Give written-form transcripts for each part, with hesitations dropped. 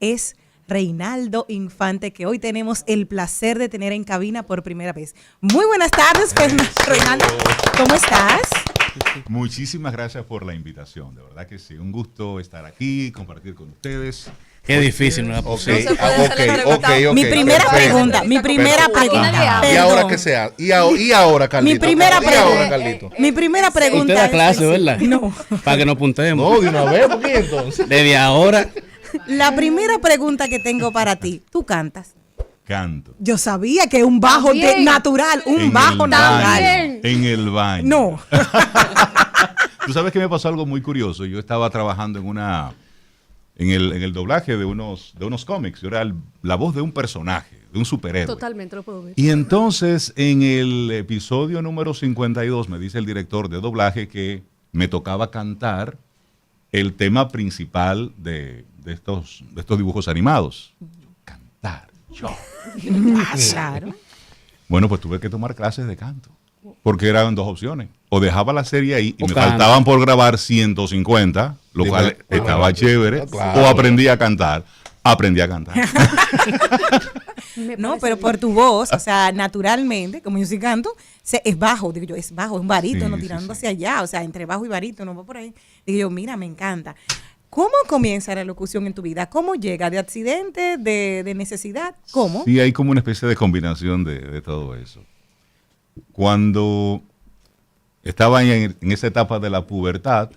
es Reinaldo Infante, que hoy tenemos el placer de tener en cabina por primera vez. Muy buenas tardes, Reinaldo. ¿Cómo estás? Muchísimas gracias por la invitación, de verdad que sí, un gusto estar aquí, compartir con ustedes. Qué difícil, ¿no? Okay. Mi primera pregunta. ¿Y ahora qué sea? ¿Y ahora, Carlito? Mi primera pregunta. Usted da clase, ¿verdad? No. Para que nos puntemos. No, de una vez, ¿por qué entonces? Desde ahora. La primera pregunta que tengo para ti. ¿Tú cantas? Canto. Yo sabía que un bajo natural, En el baño. No. Tú sabes que me pasó algo muy curioso. Yo estaba trabajando en el doblaje de unos cómics. Yo era la voz de un personaje, de un superhéroe. Totalmente, lo puedo ver. Y entonces en el episodio número 52 me dice el director de doblaje que me tocaba cantar el tema principal de estos dibujos animados. Cantar, yo. Claro. Bueno, pues tuve que tomar clases de canto, porque eran dos opciones. O dejaba la serie ahí y me canto. faltaban por grabar 150, lo cual estaba chévere, claro. o aprendí a cantar. No, pero por tu voz, o sea, naturalmente, como yo sí canto, es bajo, digo yo, es bajo, es un barítono Sí, tirando sí. hacia allá, o sea, entre bajo y barítono, va por ahí. Digo yo, mira, me encanta. ¿Cómo comienza la locución en tu vida? ¿Cómo llega? ¿De accidente? ¿De necesidad? ¿Cómo? Sí, hay como una especie de combinación de todo eso. Cuando estaba en esa etapa de la pubertad,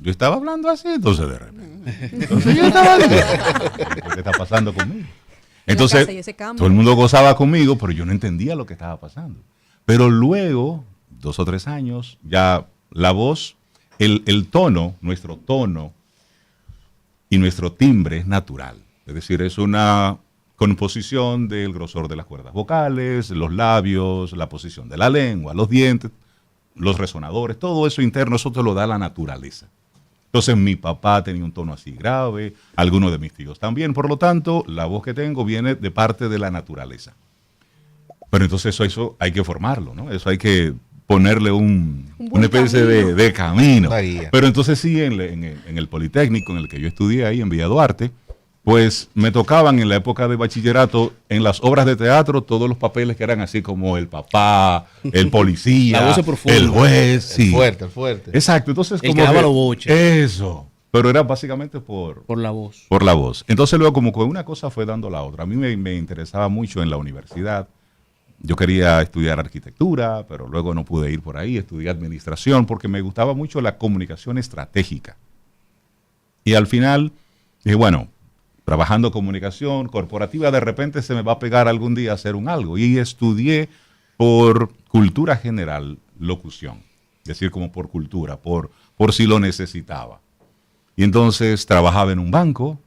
yo estaba hablando así, entonces de repente. Entonces yo estaba ¿qué está pasando conmigo? Entonces, casa y ese cambio. todo el mundo gozaba conmigo, pero yo no entendía lo que estaba pasando. Pero luego, 2 o 3 años, ya la voz, el tono, nuestro tono y nuestro timbre es natural. Es decir, es una composición del grosor de las cuerdas vocales, los labios, la posición de la lengua, los dientes, los resonadores, todo eso interno, eso te lo da la naturaleza. Entonces mi papá tenía un tono así grave, algunos de mis tíos también, por lo tanto, la voz que tengo viene de parte de la naturaleza. Pero entonces eso hay que formarlo, ¿no? Eso hay que ponerle una especie de camino. Pero entonces sí, en el Politécnico, en el que yo estudié ahí, en Villa Duarte, pues me tocaban en la época de bachillerato, en las obras de teatro, todos los papeles que eran así como el papá, el policía, La voz profunda. el juez. Sí. El fuerte. Exacto, entonces El como que daba los boches. eso, pero era básicamente por la voz. por la voz. Entonces luego como que una cosa fue dando la otra. A mí me interesaba mucho en la universidad. Yo quería estudiar arquitectura, pero luego no pude ir por ahí, estudié administración porque me gustaba mucho la comunicación estratégica. Y al final dije, bueno, trabajando comunicación corporativa, de repente se me va a pegar algún día hacer un algo. Y estudié por cultura general locución, es decir, como por cultura, por si lo necesitaba. Y entonces trabajaba en un banco.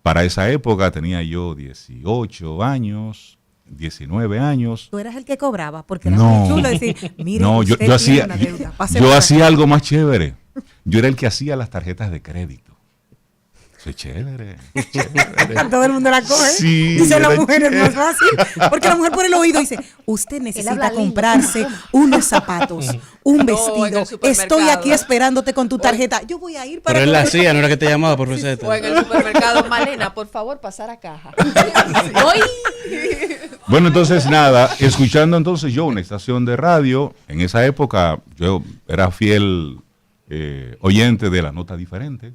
Para esa época tenía yo 18 años, 19 años. Tú eras el que cobraba, porque era muy chulo decir, mire, No, usted yo tiene hacía, una deuda, pase yo por acá. hacía algo más chévere. Yo era el que hacía las tarjetas de crédito. Eso es chévere. Todo el mundo la coge. Sí, Dice la era mujer es más chévere. fácil. Porque la mujer por el oído dice, usted necesita comprarse unos zapatos, un vestido. en el supermercado. Estoy aquí esperándote con tu tarjeta. Yo voy a ir para... Pero él la hacía, no era que te llamaba por receta. O en el supermercado, Malena, por favor, pasar a caja. ¡Ay! Bueno, entonces nada, escuchando entonces yo una estación de radio, en esa época yo era fiel oyente de La Nota Diferente.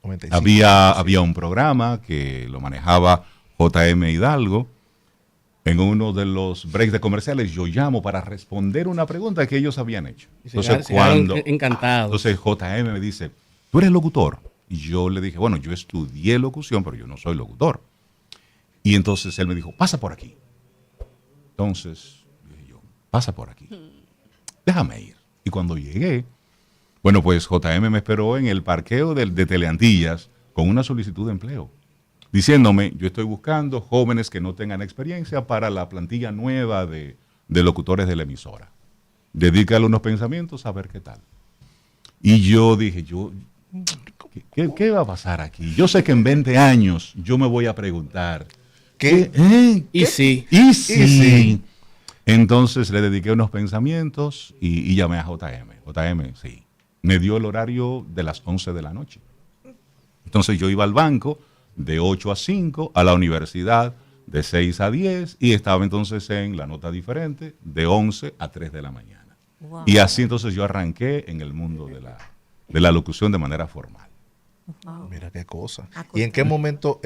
95. Había un programa que lo manejaba JM Hidalgo. En uno de los breaks de comerciales yo llamo para responder una pregunta que ellos habían hecho. Entonces, encantado. entonces JM me dice, ¿tú eres locutor? Y yo le dije, bueno, yo estudié locución, pero yo no soy locutor. Y entonces él me dijo, pasa por aquí. Entonces dije yo, pasa por aquí. Déjame ir. Y cuando llegué, bueno, pues JM me esperó en el parqueo de Teleantillas con una solicitud de empleo, diciéndome, yo estoy buscando jóvenes que no tengan experiencia para la plantilla nueva de locutores de la emisora. Dedícale unos pensamientos a ver qué tal. Y yo dije, ¿qué va a pasar aquí? Yo sé que en 20 años yo me voy a preguntar, Y sí. ¿Y sí? Entonces le dediqué unos pensamientos y llamé a JM. JM, sí. Me dio el horario de las 11 de la noche. Entonces yo iba al banco, de 8 a 5, a la universidad de 6 a 10 y estaba entonces en la nota diferente de 11 a 3 de la mañana. Wow. Y así entonces yo arranqué en el mundo de la locución de manera formal. Wow. Mira qué cosa. Ah, ¿Y en qué momento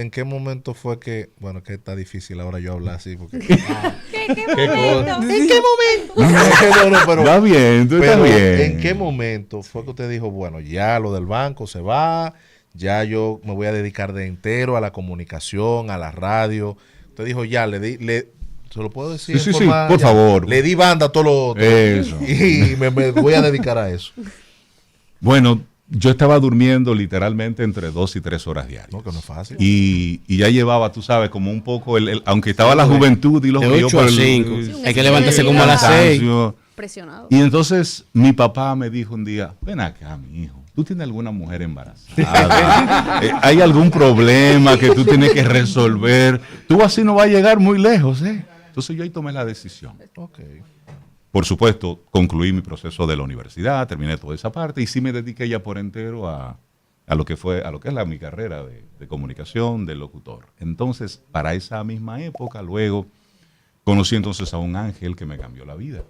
fue que, bueno, que está difícil ahora yo hablar así? Porque, ¿Qué momento? ¿En qué momento? no, pero, Está bien, tú estás pero bien. ¿en qué momento fue que usted dijo, bueno, ya lo del banco se va, ya yo me voy a dedicar de entero a la comunicación, a la radio? Usted dijo, ya, ¿se lo puedo decir? Sí, por favor. Le di banda a todo lo otro. Eso. Y me voy a dedicar a eso. Bueno, yo estaba durmiendo literalmente entre 2 y 3 horas diarias. No, que no es fácil. Y ya llevaba, tú sabes, como un poco, aunque estaba la juventud y los De bríos 8 por a el- 5. el- Hay que levantarse como a las 6. cansancio. Presionado. Y entonces mi papá me dijo un día, ven acá, mi hijo, ¿tú tienes alguna mujer embarazada? ¿Hay algún problema que tú tienes que resolver? Tú así no vas a llegar muy lejos, ¿eh? Entonces yo ahí tomé la decisión. Ok. Por supuesto, concluí mi proceso de la universidad, terminé toda esa parte y sí me dediqué ya por entero a lo que es mi carrera de comunicación, de locutor. Entonces, para esa misma época, luego conocí entonces a un ángel que me cambió la vida,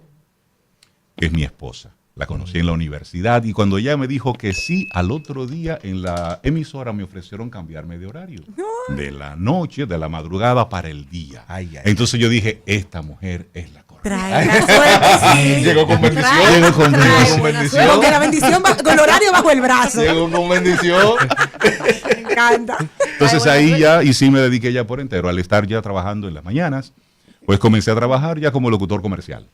que es mi esposa. La conocí en la universidad y cuando ella me dijo que sí, al otro día en la emisora me ofrecieron cambiarme de horario. De la noche, de la madrugada para el día. Ay, ay, Entonces yo dije, esta mujer es la correcta. Trae la suerte, sí. Llegó con bendición. Llegó con bendición. bendición. Porque la bendición va con el horario bajo el brazo. Llegó con bendición. Me encanta. Entonces ahí ya, y sí me dediqué ya por entero, al estar ya trabajando en las mañanas, pues comencé a trabajar ya como locutor comercial.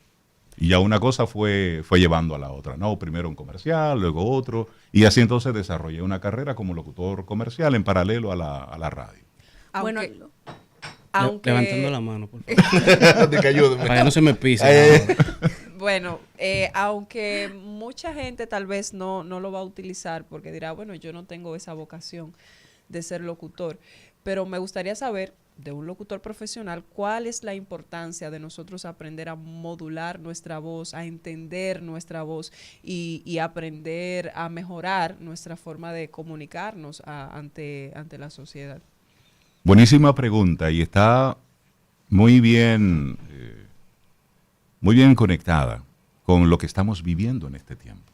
Y ya una cosa fue llevando a la otra, ¿no? Primero un comercial, luego otro, y así entonces desarrollé una carrera como locutor comercial en paralelo a la radio. Bueno, Aunque, Levantando la mano, por favor. De que ayúdeme. Para que no se me pise. Ay, bueno, aunque mucha gente tal vez no lo va a utilizar porque dirá, bueno, yo no tengo esa vocación de ser locutor, pero me gustaría saber de un locutor profesional cuál es la importancia de nosotros aprender a modular nuestra voz, a entender nuestra voz y aprender a mejorar nuestra forma de comunicarnos ante la sociedad. Buenísima pregunta y está muy bien conectada con lo que estamos viviendo en este tiempo.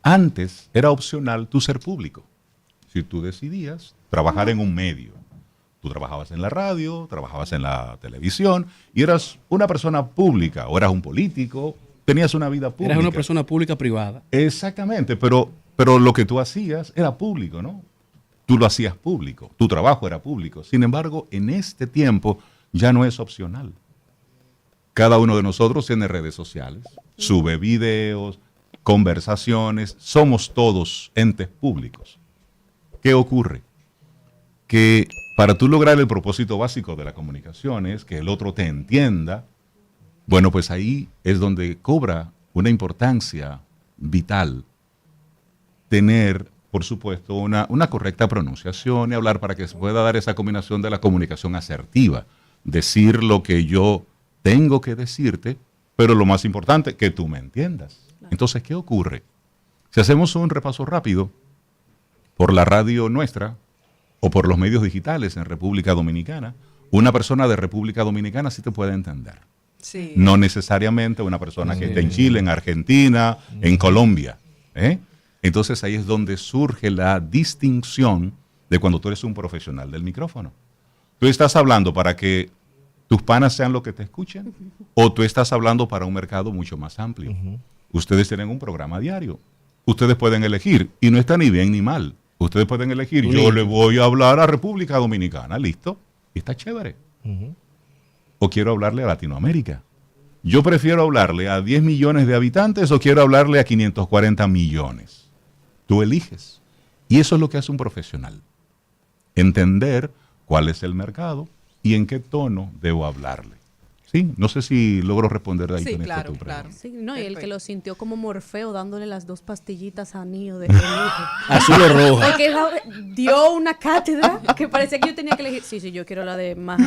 Antes era opcional tú ser público. Si tú decidías trabajar en un medio, tú trabajabas en la radio, trabajabas en la televisión y eras una persona pública o eras un político, tenías una vida pública. Eres una persona pública privada. Exactamente, pero lo que tú hacías era público, ¿no? Tú lo hacías público, tu trabajo era público. Sin embargo, en este tiempo ya no es opcional. Cada uno de nosotros tiene redes sociales, sube videos, conversaciones, somos todos entes públicos. ¿Qué ocurre? Que para tú lograr el propósito básico de la comunicación es que el otro te entienda, bueno, pues ahí es donde cobra una importancia vital tener, por supuesto, una correcta pronunciación y hablar para que se pueda dar esa combinación de la comunicación asertiva. Decir lo que yo tengo que decirte, pero lo más importante, que tú me entiendas. Entonces, ¿qué ocurre? Si hacemos un repaso rápido por la radio nuestra o por los medios digitales en República Dominicana, una persona de República Dominicana sí te puede entender. Sí. No necesariamente una persona que esté en Chile, en Argentina, en Colombia. Entonces ahí es donde surge la distinción de cuando tú eres un profesional del micrófono. Tú estás hablando para que tus panas sean los que te escuchen o tú estás hablando para un mercado mucho más amplio. Ustedes tienen un programa diario. Ustedes pueden elegir y no está ni bien ni mal. Ustedes pueden elegir, yo le voy a hablar a República Dominicana, listo, y está chévere. O quiero hablarle a Latinoamérica. Yo prefiero hablarle a 10 millones de habitantes o quiero hablarle a 540 millones. Tú eliges. Y eso es lo que hace un profesional. Entender cuál es el mercado y en qué tono debo hablarle. ¿Sí? No sé si logro responder ahí Sí, con claro, tu claro. pregunta. Sí, no, y el que Perfecto. lo sintió como Morfeo dándole las 2 pastillitas a Neo de lujo. Azul o roja. Porque él dio una cátedra que parecía que yo tenía que elegir. Sí, yo quiero la de más.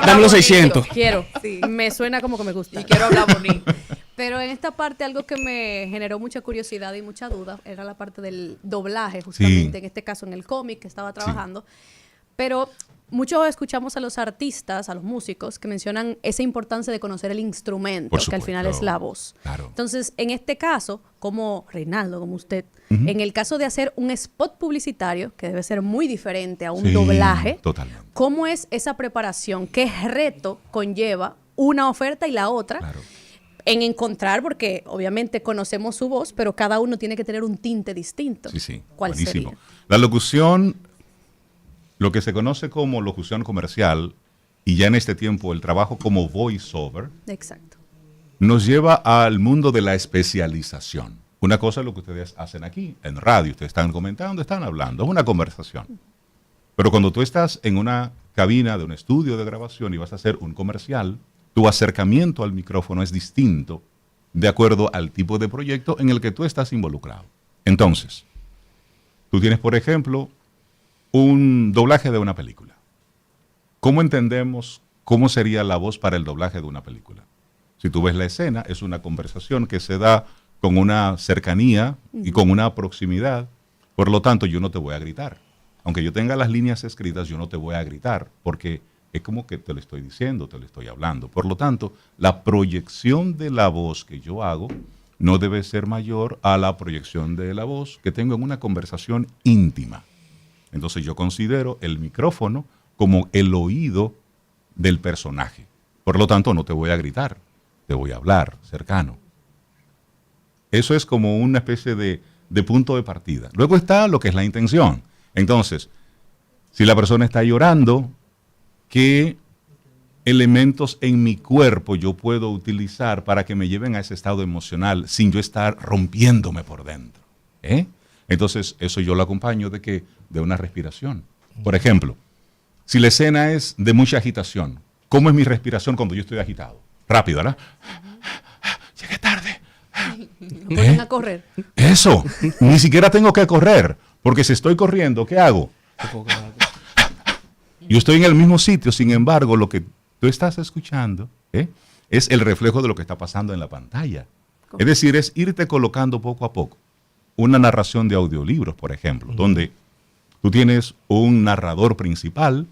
Dame los 600. Quiero. Sí. Me suena como que me gusta. Y quiero hablar bonito. Pero en esta parte algo que me generó mucha curiosidad y mucha duda era la parte del doblaje, justamente, Sí. en este caso en el cómic que estaba trabajando. Pero muchos escuchamos a los artistas, a los músicos, que mencionan esa importancia de conocer el instrumento, Por que al final supuesto. es la voz. Claro. Entonces, en este caso, como Reinaldo, como usted, en el caso de hacer un spot publicitario, que debe ser muy diferente a un Sí, doblaje, totalmente. ¿cómo es esa preparación? ¿Qué reto conlleva una oferta y la otra? Claro. En encontrar, porque obviamente conocemos su voz, pero cada uno tiene que tener un tinte distinto. Sí, sí. ¿Cuál Buenísimo. sería? La locución, lo que se conoce como locución comercial, y ya en este tiempo el trabajo como voiceover, Exacto. nos lleva al mundo de la especialización. Una cosa es lo que ustedes hacen aquí, en radio, ustedes están comentando, están hablando, es una conversación. Pero cuando tú estás en una cabina de un estudio de grabación y vas a hacer un comercial, tu acercamiento al micrófono es distinto de acuerdo al tipo de proyecto en el que tú estás involucrado. Entonces, tú tienes, por ejemplo, un doblaje de una película. ¿Cómo entendemos cómo sería la voz para el doblaje de una película? Si tú ves la escena, es una conversación que se da con una cercanía y con una proximidad. Por lo tanto, yo no te voy a gritar. Aunque yo tenga las líneas escritas, yo no te voy a gritar, porque es como que te lo estoy diciendo, te lo estoy hablando. Por lo tanto, la proyección de la voz que yo hago no debe ser mayor a la proyección de la voz que tengo en una conversación íntima. Entonces yo considero el micrófono como el oído del personaje. Por lo tanto, no te voy a gritar, te voy a hablar cercano. Eso es como una especie de punto de partida. Luego está lo que es la intención. Entonces, si la persona está llorando, ¿qué elementos en mi cuerpo yo puedo utilizar para que me lleven a ese estado emocional sin yo estar rompiéndome por dentro? Entonces, eso yo lo acompaño de una respiración. Por ejemplo, si la escena es de mucha agitación, ¿cómo es mi respiración cuando yo estoy agitado? Rápido, ¿verdad? Llegué tarde. Ponen a correr. Eso, ni siquiera tengo que correr, porque si estoy corriendo, ¿qué hago? Yo estoy en el mismo sitio, sin embargo, lo que tú estás escuchando es el reflejo de lo que está pasando en la pantalla. Es decir, es irte colocando poco a poco. Una narración de audiolibros, por ejemplo, donde tú tienes un narrador principal,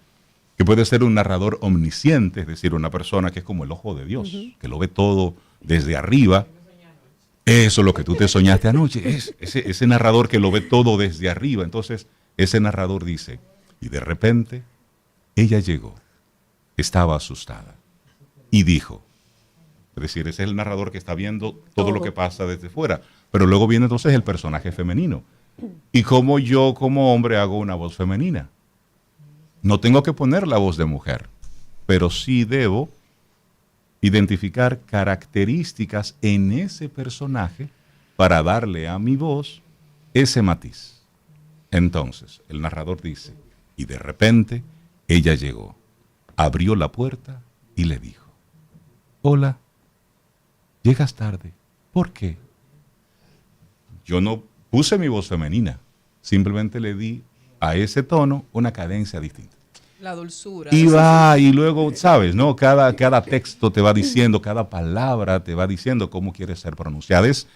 que puede ser un narrador omnisciente, es decir, una persona que es como el ojo de Dios, que lo ve todo desde arriba. Eso es lo que tú te soñaste anoche, es ese narrador que lo ve todo desde arriba. Entonces, ese narrador dice, y de repente, ella llegó, estaba asustada, y dijo, es decir, ese es el narrador que está viendo todo lo que pasa desde fuera. Pero luego viene entonces el personaje femenino. Y como yo, como hombre, hago una voz femenina. No tengo que poner la voz de mujer, pero sí debo identificar características en ese personaje para darle a mi voz ese matiz. Entonces, el narrador dice, y de repente ella llegó, abrió la puerta y le dijo, hola, llegas tarde, ¿por qué? Yo no puse mi voz femenina, simplemente le di a ese tono una cadencia distinta. La dulzura. Y va, y luego, ¿sabes? ¿No? Cada texto te va diciendo, cada palabra te va diciendo cómo quiere ser pronunciada. Es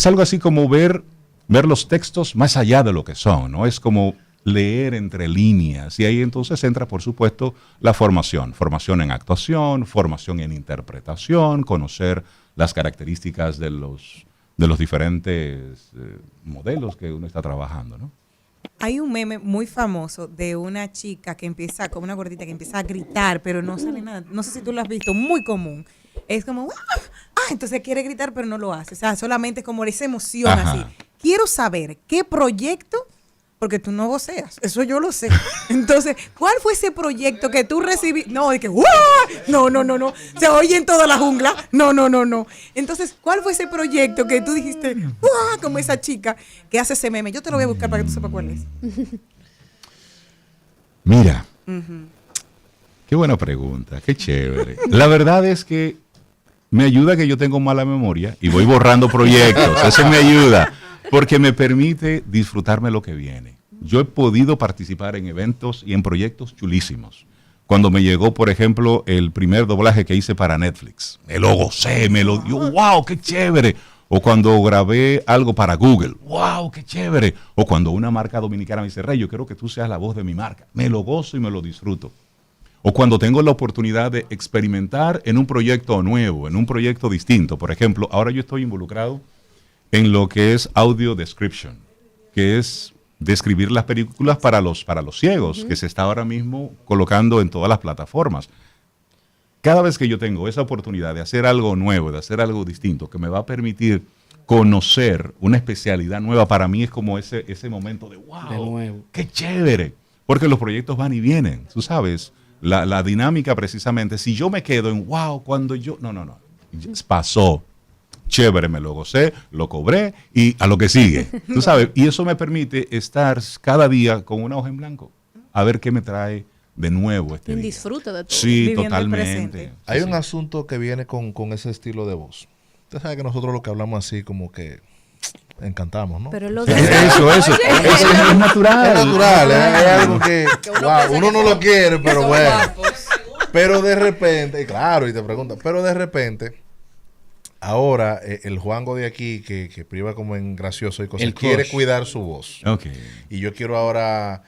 algo así como ver los textos más allá de lo que son, ¿no? Es como leer entre líneas. Y ahí entonces entra, por supuesto, la formación. Formación en actuación, formación en interpretación, conocer las características de los diferentes modelos que uno está trabajando, ¿no? Hay un meme muy famoso de una chica que empieza, como una gordita que empieza a gritar, pero no sale nada. No sé si tú lo has visto, muy común. Es como, entonces quiere gritar, pero no lo hace. O sea, solamente es como esa emoción así. Quiero saber qué proyecto, porque tú no voceas, eso yo lo sé. Entonces, ¿cuál fue ese proyecto que tú recibiste? No, de que, no, se oye en toda la jungla. No. Entonces, ¿cuál fue ese proyecto que tú dijiste, como esa chica que hace ese meme? Yo te lo voy a buscar para que tú sepas cuál es. Mira, qué buena pregunta, qué chévere. La verdad es que me ayuda que yo tengo mala memoria y voy borrando proyectos. Eso me ayuda. Porque me permite disfrutarme lo que viene. Yo he podido participar en eventos y en proyectos chulísimos. Cuando me llegó, por ejemplo, el primer doblaje que hice para Netflix. Me lo gocé, me lo dio, wow, qué chévere. O cuando grabé algo para Google, wow, qué chévere. O cuando una marca dominicana me dice, Rey, yo quiero que tú seas la voz de mi marca. Me lo gozo y me lo disfruto. O cuando tengo la oportunidad de experimentar en un proyecto nuevo, en un proyecto distinto. Por ejemplo, ahora yo estoy involucrado en lo que es audio description, que es describir las películas para los ciegos, que se está ahora mismo colocando en todas las plataformas. Cada vez que yo tengo esa oportunidad de hacer algo nuevo, de hacer algo distinto, que me va a permitir conocer una especialidad nueva, para mí es como ese momento de wow, De nuevo. qué chévere, porque los proyectos van y vienen, tú sabes, la dinámica precisamente, si yo me quedo en wow, cuando yo, no, pasó, chévere, me lo gocé, lo cobré y a lo que sigue, tú sabes, y eso me permite estar cada día con una hoja en blanco, a ver qué me trae de nuevo este Un día. disfrute de todo. Sí, Viviendo el totalmente. presente. Hay Sí, un sí. asunto que viene con ese estilo de voz. Usted sabe que nosotros lo que hablamos así como que encantamos, ¿no? Pero es lo Eso, de... eso es natural. Es natural, es algo que uno wow, piensa uno que no son- lo quiere, pero son bueno. guapos. Pero de repente, y claro, y te pregunta, pero de repente, ahora el Juango de aquí, que priva como en gracioso y cosas, El quiere crush. cuidar su voz. Ok. Y yo quiero ahora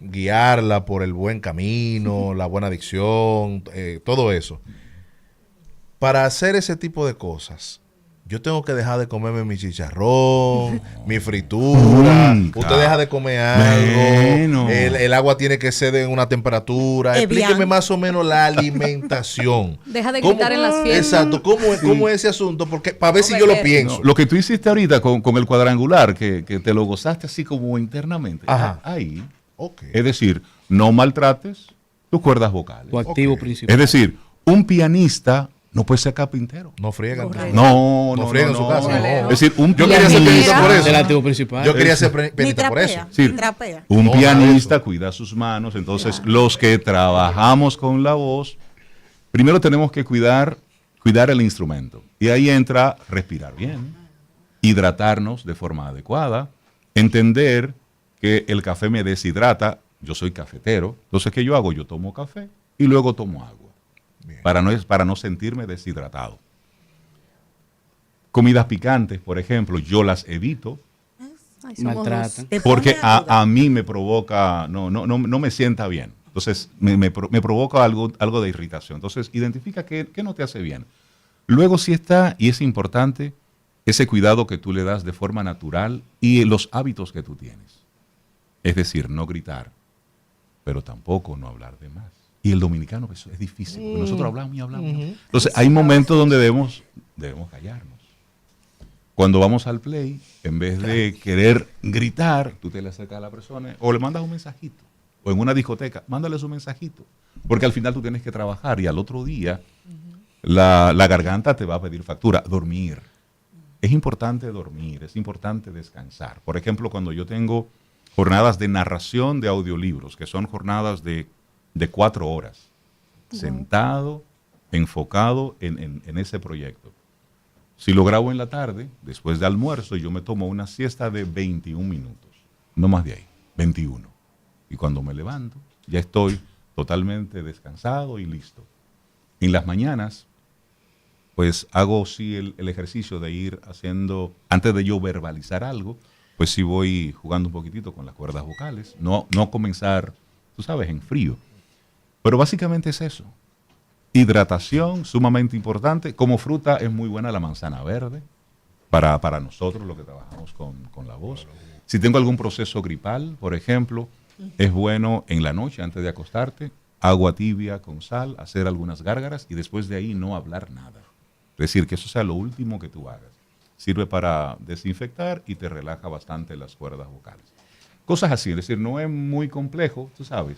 guiarla por el buen camino, la buena dicción, todo eso. Para hacer ese tipo de cosas, yo tengo que dejar de comerme mi chicharrón, mi fritura. Usted claro. deja de comer algo. Bueno. El agua tiene que ser de una temperatura. Explíqueme bien. más o menos la alimentación. Deja de ¿Cómo- gritar en las fiestas. Exacto. ¿Cómo es ese asunto? Porque para ver si yo lo pienso. No, lo que tú hiciste ahorita con el cuadrangular, que te lo gozaste así como internamente. Ajá. Ahí. Ok. Es decir, no maltrates tus cuerdas vocales. Tu activo Ok. principal. Es decir, un pianista no puede ser carpintero. No friegan. Correcto. No friegan en su casa. no. Es decir, un Yo quería ser pianista, pianista por eso. El activo principal. Yo quería Eso. ser Ni pianista por eso. trapea, Sí. ni trapea. un No, nada de pianista eso. cuida sus manos. Entonces, los que trabajamos con la voz, primero tenemos que cuidar el instrumento. Y ahí entra respirar bien, hidratarnos de forma adecuada, entender que el café me deshidrata. Yo soy cafetero. Entonces, ¿qué yo hago? Yo tomo café y luego tomo agua. Bien. Para no sentirme deshidratado. Comidas picantes, por ejemplo, yo las evito Ay, somos Maltratan. dos. Te porque pone aguda. a mí me provoca, no me sienta bien. Entonces, me provoca algo de irritación. Entonces, identifica qué no te hace bien. Luego sí está, y es importante, ese cuidado que tú le das de forma natural y los hábitos que tú tienes. Es decir, no gritar, pero tampoco no hablar de más. Y el dominicano, eso es difícil, porque nosotros hablamos y hablamos. Entonces, hay momentos donde debemos callarnos. Cuando vamos al play, en vez de querer gritar, tú te le acercas a la persona o le mandas un mensajito. O en una discoteca, mándale su mensajito. Porque al final tú tienes que trabajar y al otro día la garganta te va a pedir factura. Dormir. Es importante dormir, es importante descansar. Por ejemplo, cuando yo tengo jornadas de narración de audiolibros, que son jornadas de 4 horas, sentado, enfocado en ese proyecto. Si lo grabo en la tarde, después de almuerzo, yo me tomo una siesta de 21 minutos. No más de ahí, 21. Y cuando me levanto, ya estoy totalmente descansado y listo. En las mañanas, pues hago sí el ejercicio de ir haciendo, antes de yo verbalizar algo, pues sí voy jugando un poquitito con las cuerdas vocales. No comenzar, tú sabes, en frío. Pero básicamente es eso. Hidratación, sumamente importante. Como fruta es muy buena la manzana verde para nosotros, los que trabajamos con la voz. Si tengo algún proceso gripal, por ejemplo, es bueno en la noche, antes de acostarte, agua tibia con sal, hacer algunas gárgaras y después de ahí no hablar nada. Es decir, que eso sea lo último que tú hagas. Sirve para desinfectar y te relaja bastante las cuerdas vocales. Cosas así, es decir, no es muy complejo, tú sabes.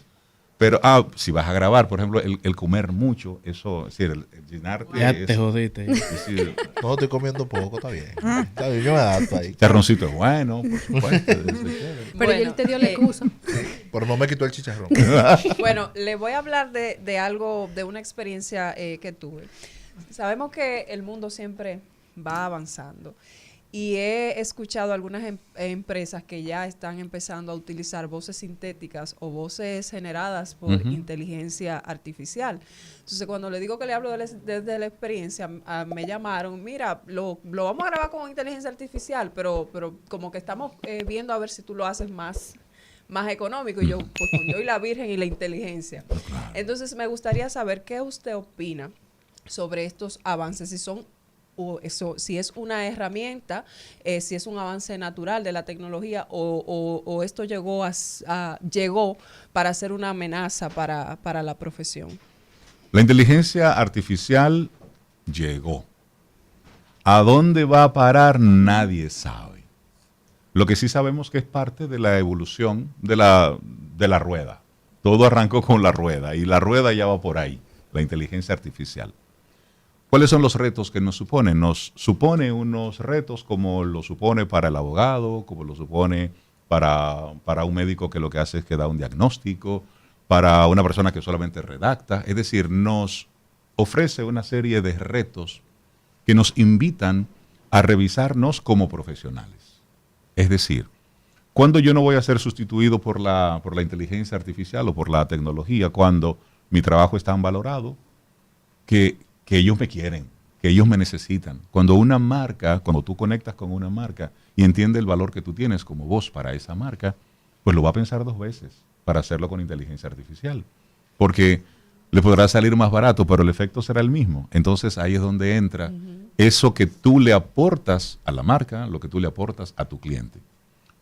Pero si vas a grabar, por ejemplo, el comer mucho, eso, es decir, el llenarte. Ya te jodiste. Es decir, No, estoy comiendo poco, está bien. Está bien, yo me adapto ahí. charroncito es bueno, por supuesto. eso es chévere. Pero Bueno, él te dio la excusa. Pero no me quitó el chicharrón. Bueno, le voy a hablar de algo, de una experiencia que tuve. Sabemos que el mundo siempre va avanzando Y he escuchado algunas empresas que ya están empezando a utilizar voces sintéticas o voces generadas por inteligencia artificial. Entonces, cuando le digo que le hablo desde la experiencia, me llamaron, mira, lo vamos a grabar con inteligencia artificial, pero como que estamos viendo a ver si tú lo haces más económico. Y yo, pues con yo y la Virgen y la inteligencia. Entonces, me gustaría saber qué usted opina sobre estos avances, si son o eso, si es una herramienta, si es un avance natural de la tecnología o esto llegó para ser una amenaza para la profesión. La inteligencia artificial llegó. ¿A dónde va a parar? Nadie sabe. Lo que sí sabemos que es parte de la evolución de la rueda. Todo arrancó con la rueda y la rueda ya va por ahí, la inteligencia artificial. ¿Cuáles son los retos que nos supone? Nos supone unos retos como lo supone para el abogado, como lo supone para un médico que lo que hace es que da un diagnóstico, para una persona que solamente redacta. Es decir, nos ofrece una serie de retos que nos invitan a revisarnos como profesionales. Es decir, ¿cuándo yo no voy a ser sustituido por la inteligencia artificial o por la tecnología? Cuando mi trabajo es tan valorado que ellos me quieren, que ellos me necesitan. Cuando tú conectas con una marca y entiende el valor que tú tienes como voz para esa marca, pues lo va a pensar 2 veces para hacerlo con inteligencia artificial. Porque le podrá salir más barato, pero el efecto será el mismo. Entonces ahí es donde entra eso que tú le aportas a la marca, lo que tú le aportas a tu cliente.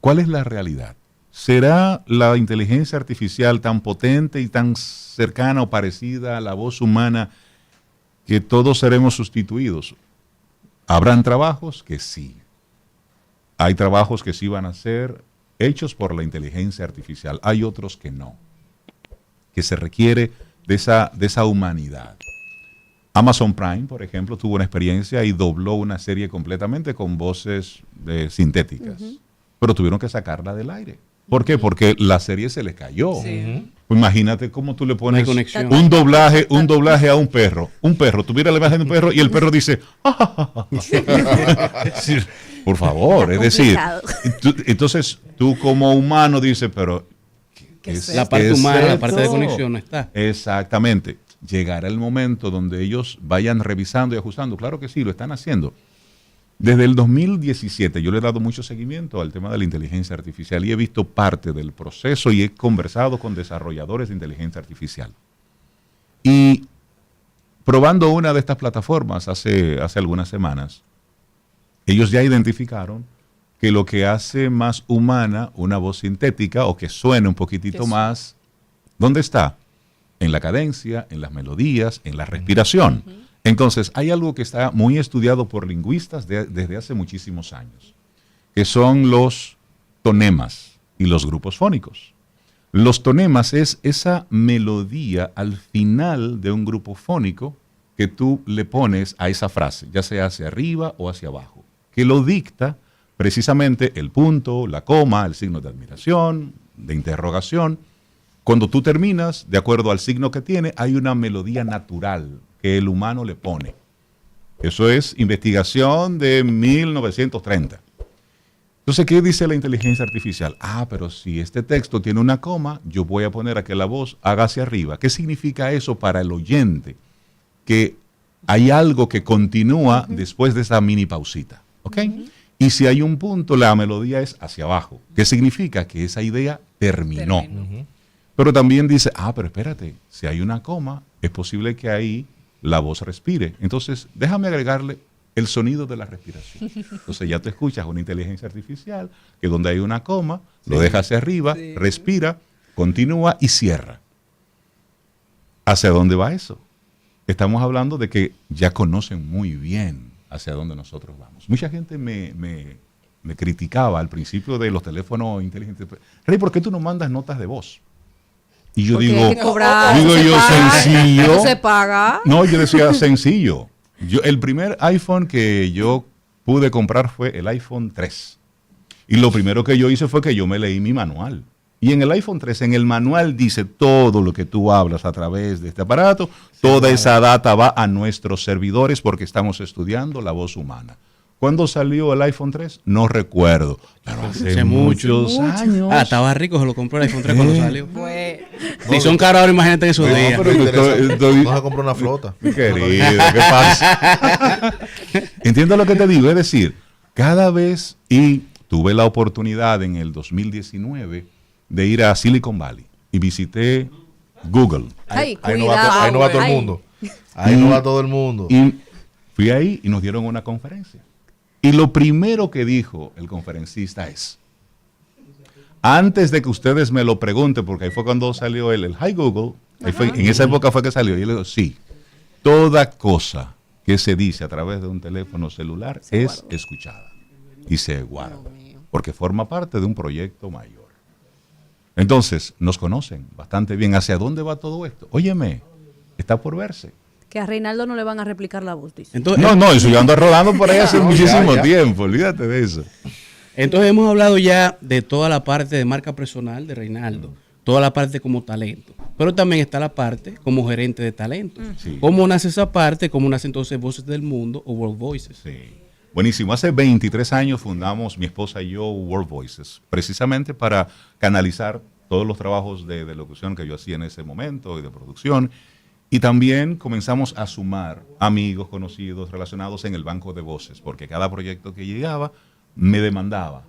¿Cuál es la realidad? ¿Será la inteligencia artificial tan potente y tan cercana o parecida a la voz humana que todos seremos sustituidos? Habrán trabajos que sí. Hay trabajos que sí van a ser hechos por la inteligencia artificial. Hay otros que no. Que se requiere de esa humanidad. Amazon Prime, por ejemplo, tuvo una experiencia y dobló una serie completamente con voces sintéticas. Pero tuvieron que sacarla del aire. ¿Por qué? Porque la serie se les cayó. Sí. Pues imagínate cómo tú le pones conexión. un doblaje a un perro. Un perro, tuviera la imagen de un perro y el perro dice, es decir, por favor, es decir, entonces tú como humano dices, pero ¿qué es La parte ¿qué es humana, la parte de esto? conexión no está. Exactamente. Llegará el momento donde ellos vayan revisando y ajustando. Claro que sí, lo están haciendo. Desde el 2017 yo le he dado mucho seguimiento al tema de la inteligencia artificial y he visto parte del proceso y he conversado con desarrolladores de inteligencia artificial. Y probando una de estas plataformas hace algunas semanas, ellos ya identificaron que lo que hace más humana una voz sintética o que suene un poquitito más, ¿dónde está? En la cadencia, en las melodías, en la respiración. Entonces, hay algo que está muy estudiado por lingüistas desde hace muchísimos años, que son los tonemas y los grupos fónicos. Los tonemas es esa melodía al final de un grupo fónico que tú le pones a esa frase, ya sea hacia arriba o hacia abajo, que lo dicta precisamente el punto, la coma, el signo de admiración, de interrogación. Cuando tú terminas, de acuerdo al signo que tiene, hay una melodía natural que el humano le pone. Eso es investigación de 1930. Entonces, ¿qué dice la inteligencia artificial? Pero si este texto tiene una coma, yo voy a poner a que la voz haga hacia arriba. ¿Qué significa eso para el oyente? Que hay algo que continúa después de esa mini pausita. ¿Ok? Y si hay un punto, la melodía es hacia abajo. ¿Qué significa? Que esa idea terminó. Pero también dice, pero espérate, si hay una coma, es posible que ahí la voz respire. Entonces, déjame agregarle el sonido de la respiración. Entonces ya te escuchas una inteligencia artificial que donde hay una coma, lo deja hacia arriba, respira, continúa y cierra. ¿Hacia dónde va eso? Estamos hablando de que ya conocen muy bien hacia dónde nosotros vamos. Mucha gente me criticaba al principio de los teléfonos inteligentes. Rey, ¿por qué tú no mandas notas de voz? Y yo digo, sencillo. ¿No se paga? No, yo decía sencillo. El primer iPhone que yo pude comprar fue el iPhone 3. Y lo primero que yo hice fue que yo me leí mi manual. Y en el iPhone 3, en el manual dice todo lo que tú hablas a través de este aparato. Toda esa data va a nuestros servidores porque estamos estudiando la voz humana. ¿Cuándo salió el iPhone 3? No recuerdo. Pero hace muchos años. Estaba rico, se lo compró el iPhone 3 cuando salió. Pues, Si son caros ahora, imagínate en esos No, días. pero interesante. Estoy- No se compró una flota. Mi querido, ¿qué pasa? Entiendo lo que te digo, es decir, cada vez, y tuve la oportunidad en el 2019 de ir a Silicon Valley y visité Google. Ay, Ahí cuidado. no va todo el Ay. mundo. Ahí no va todo el mundo. Y fui ahí y nos dieron una conferencia. Y lo primero que dijo el conferencista es, antes de que ustedes me lo pregunten, porque ahí fue cuando salió el Hi Google, en esa época fue que salió, y yo le digo, sí, toda cosa que se dice a través de un teléfono celular es escuchada y se guarda, porque forma parte de un proyecto mayor. Entonces, nos conocen bastante bien. ¿Hacia dónde va todo esto? Óyeme, está por verse. Que a Reinaldo no le van a replicar la voz, dice. Entonces, No, eso yo ando rodando por ahí hace No, muchísimo ya. tiempo, olvídate de eso. entonces hemos hablado ya de toda la parte de marca personal de Reinaldo, toda la parte como talento, pero también está la parte como gerente de talento. Sí. ¿Cómo nace esa parte? ¿Cómo nace entonces Voces del Mundo o World Voices? Sí. Buenísimo. Hace 23 años fundamos mi esposa y yo World Voices, precisamente para canalizar todos los trabajos de locución que yo hacía en ese momento y de producción. Y también comenzamos a sumar amigos, conocidos, relacionados en el banco de voces, porque cada proyecto que llegaba me demandaba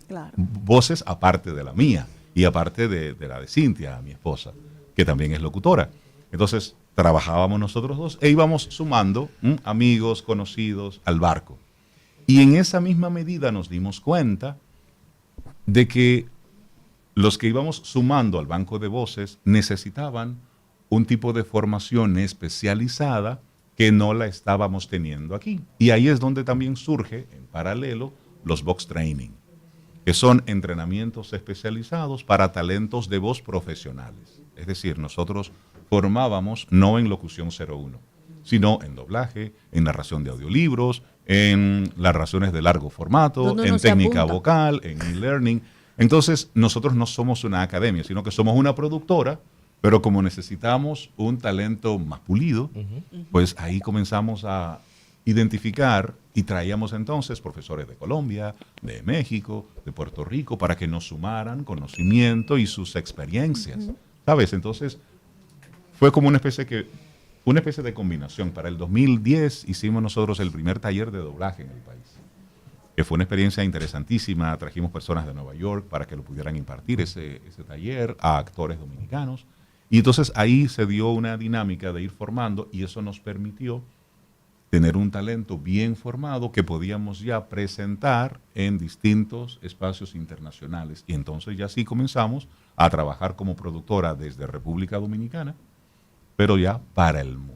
Claro. voces aparte de la mía y aparte de la de Cintia, mi esposa, que también es locutora. Entonces, trabajábamos nosotros dos e íbamos sumando amigos, conocidos al barco. Y en esa misma medida nos dimos cuenta de que los que íbamos sumando al banco de voces necesitaban un tipo de formación especializada que no la estábamos teniendo aquí. Y ahí es donde también surge, en paralelo, los Vox Training, que son entrenamientos especializados para talentos de voz profesionales. Es decir, nosotros formábamos no en locución 01, sino en doblaje, en narración de audiolibros, en narraciones de largo formato, ¿Dónde en uno se técnica apunta? vocal, en e-learning. Entonces, nosotros no somos una academia, sino que somos una productora, pero como necesitamos un talento más pulido, pues ahí comenzamos a identificar y traíamos entonces profesores de Colombia, de México, de Puerto Rico, para que nos sumaran conocimiento y sus experiencias. ¿Sabes? Entonces, fue como una especie de combinación. Para el 2010 hicimos nosotros el primer taller de doblaje en el país, que fue una experiencia interesantísima. Trajimos personas de Nueva York para que lo pudieran impartir ese taller a actores dominicanos. Y entonces ahí se dio una dinámica de ir formando y eso nos permitió tener un talento bien formado que podíamos ya presentar en distintos espacios internacionales. Y entonces ya sí comenzamos a trabajar como productora desde República Dominicana, pero ya para el mundo.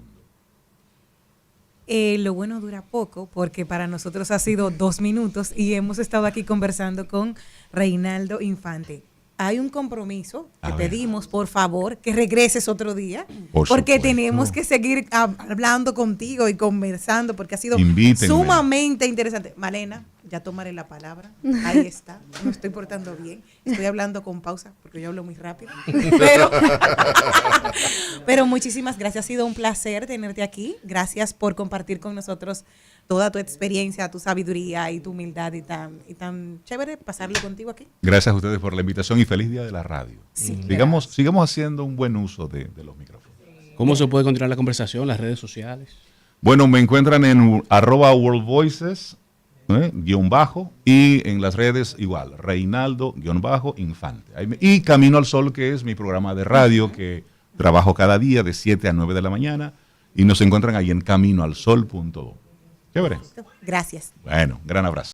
Lo bueno dura poco porque para nosotros ha sido 2 minutos y hemos estado aquí conversando con Reinaldo Infante. Hay un compromiso que A te ver. dimos, por favor, que regreses otro día, Por porque supuesto. tenemos que seguir hablando contigo y conversando, porque ha sido Invítenme. sumamente interesante. Malena, ya tomaré la palabra. Ahí está. Me estoy portando bien. Estoy hablando con pausa, porque yo hablo muy rápido. Pero muchísimas gracias. Ha sido un placer tenerte aquí. Gracias por compartir con nosotros toda tu experiencia, tu sabiduría y tu humildad y tan chévere pasarlo contigo aquí. Gracias a ustedes por la invitación y feliz día de la radio. Sí, Sigamos haciendo un buen uso de los micrófonos. ¿Cómo se puede continuar la conversación? Las redes sociales. Bueno, me encuentran en @World Voices, _, y en las redes igual, Reinaldo_Infante. Y Camino al Sol, que es mi programa de radio que trabajo cada día de 7 a 9 de la mañana, y nos encuentran ahí en caminoalsol.do. Chévere. Gracias. Bueno, gran abrazo.